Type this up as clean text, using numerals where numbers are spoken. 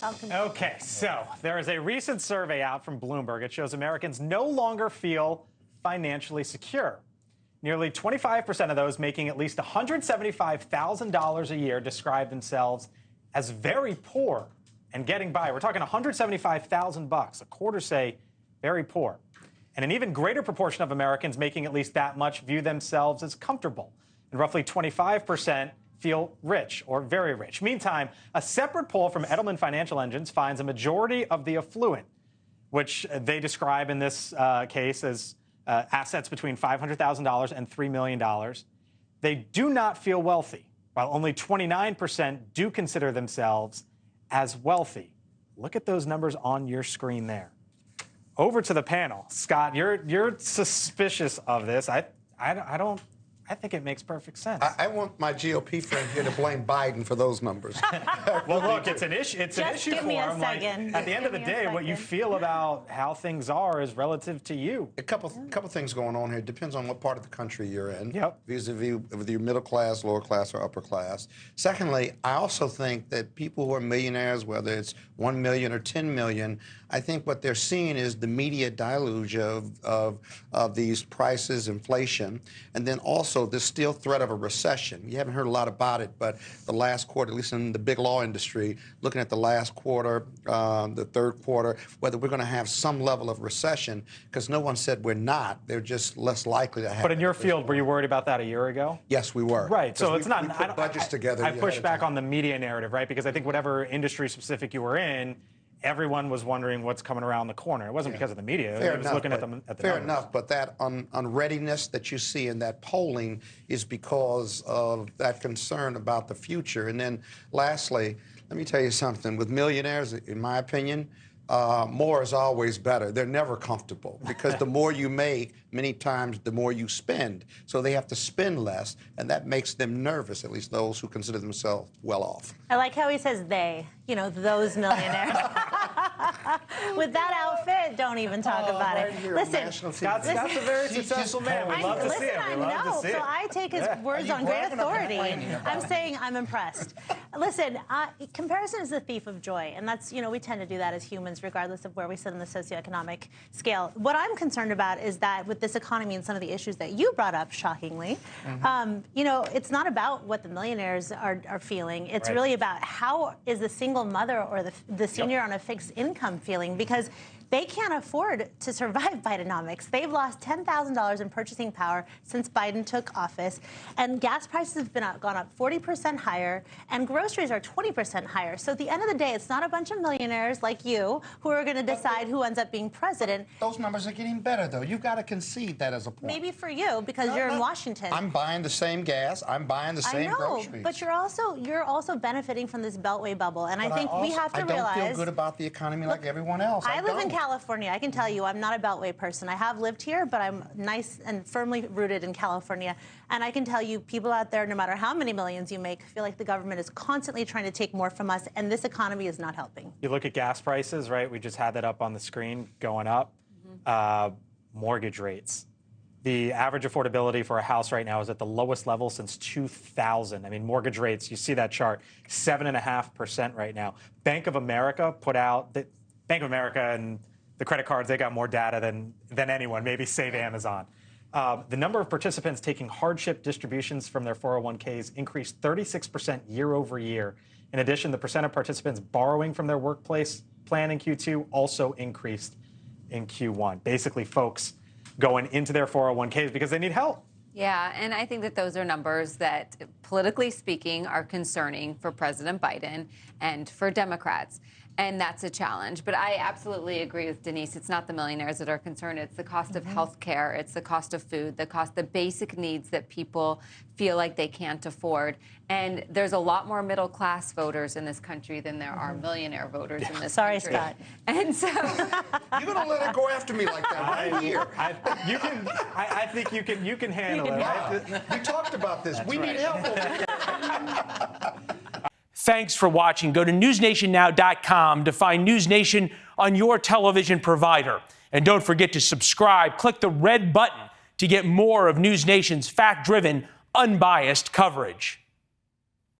Okay, so there is a recent survey out from Bloomberg. It shows Americans no longer feel financially secure. Nearly 25% of those making at least $175,000 a year describe themselves as very poor and getting by. We're talking $175,000. A quarter say very poor. And an even greater proportion of Americans making at least that much view themselves as comfortable. And roughly 25% feel rich or very rich. Meantime, a separate poll from Edelman Financial Engines finds a majority of the affluent, which they describe in this case as assets between $500,000 and $3 million. They do not feel wealthy, while only 29% do consider themselves as wealthy. Look at those numbers on your screen there. Over to the panel. Scott, you're suspicious of this. I think it makes perfect sense. I want my GOP friend here to blame Biden for those numbers. Well, look, it's an issue. It's an issue for him. Like, at the end of the day, what you feel about how things are is relative to you. A couple things going on here. It depends on what part of the country you're in. Yep. Vis-a-vis whether you're middle class, lower class, or upper class. Secondly, I also think that people who are millionaires, whether it's 1 million or 10 million, I think what they're seeing is the media deluge of these prices, inflation, and then also the still threat of a recession. You haven't heard a lot about it, but the last quarter, at least in the big law industry, looking at the last quarter, the third quarter, whether we're going to have some level of recession, because no one said we're not. They're just less likely to have. But in your field, were you worried about that a year ago? Yes, we were. Right. So it's not. We put budgets together. I push back on the media narrative, right? Because I think whatever industry specific you were in, everyone was wondering what's coming around the corner. It wasn't because of the media. It was looking at the fair numbers. enough, but that unreadiness that you see in that polling is because of that concern about the future. And then lastly, let me tell you something. With millionaires, in my opinion, more is always better. They're never comfortable because the more you make, many times the more you spend. So they have to spend less, and that makes them nervous, at least those who consider themselves well off. I like how he says they, those millionaires. With that outfit, don't even talk about it. Listen, Scott's a very successful man. We love to see it. We love to see it. So I take his words on great authority. I'm saying I'm impressed. Listen, comparison is the thief of joy, and that's, we tend to do that as humans, regardless of where we sit on the socioeconomic scale. What I'm concerned about is that with this economy and some of the issues that you brought up, shockingly, it's not about what the millionaires are feeling. It's really about how is the single mother or the senior on a fixed income feeling, because they can't afford to survive Bidenomics. They've lost $10,000 in purchasing power since Biden took office, and gas prices have gone up 40% higher, and groceries are 20% higher. So at the end of the day, it's not a bunch of millionaires like you who are going to decide who ends up being president. Those numbers are getting better, though. You've got to concede that as a point. Maybe for you, because you're in Washington. I'm buying the same gas. I'm buying the same groceries. But you're also benefiting from this Beltway bubble, and I think we have to realize. I don't feel good about the economy like everyone else. I live in California. I can tell you I'm not a Beltway person. I have lived here, but I'm nice and firmly rooted in California. And I can tell you people out there, no matter how many millions you make, feel like the government is constantly trying to take more from us, and this economy is not helping. You look at gas prices, right? We just had that up on the screen going up. Mortgage rates. The average affordability for a house right now is at the lowest level since 2000. I mean, mortgage rates, you see that chart, 7.5% right now. Bank of America put out that Bank of America and the credit cards, they got more data than anyone, maybe save Amazon. The number of participants taking hardship distributions from their 401ks increased 36% year over year. In addition, the percent of participants borrowing from their workplace plan in Q2 also increased in Q1. Basically, folks going into their 401ks because they need help. Yeah, and I think that those are numbers that, politically speaking, are concerning for President Biden and for Democrats. And that's a challenge. But I absolutely agree with Denise. It's not the millionaires that are concerned. It's the cost of health care. It's the cost of food, the basic needs that people feel like they can't afford. And there's a lot more middle class voters in this country than there are millionaire voters in this country. Sorry, Scott. And so you're gonna let her go after me like that right here. I think you can handle it. Right? We talked about this. We need help over here. Thanks for watching. Go to newsnationnow.com to find NewsNation on your television provider. And don't forget to subscribe. Click the red button to get more of NewsNation's fact-driven, unbiased coverage.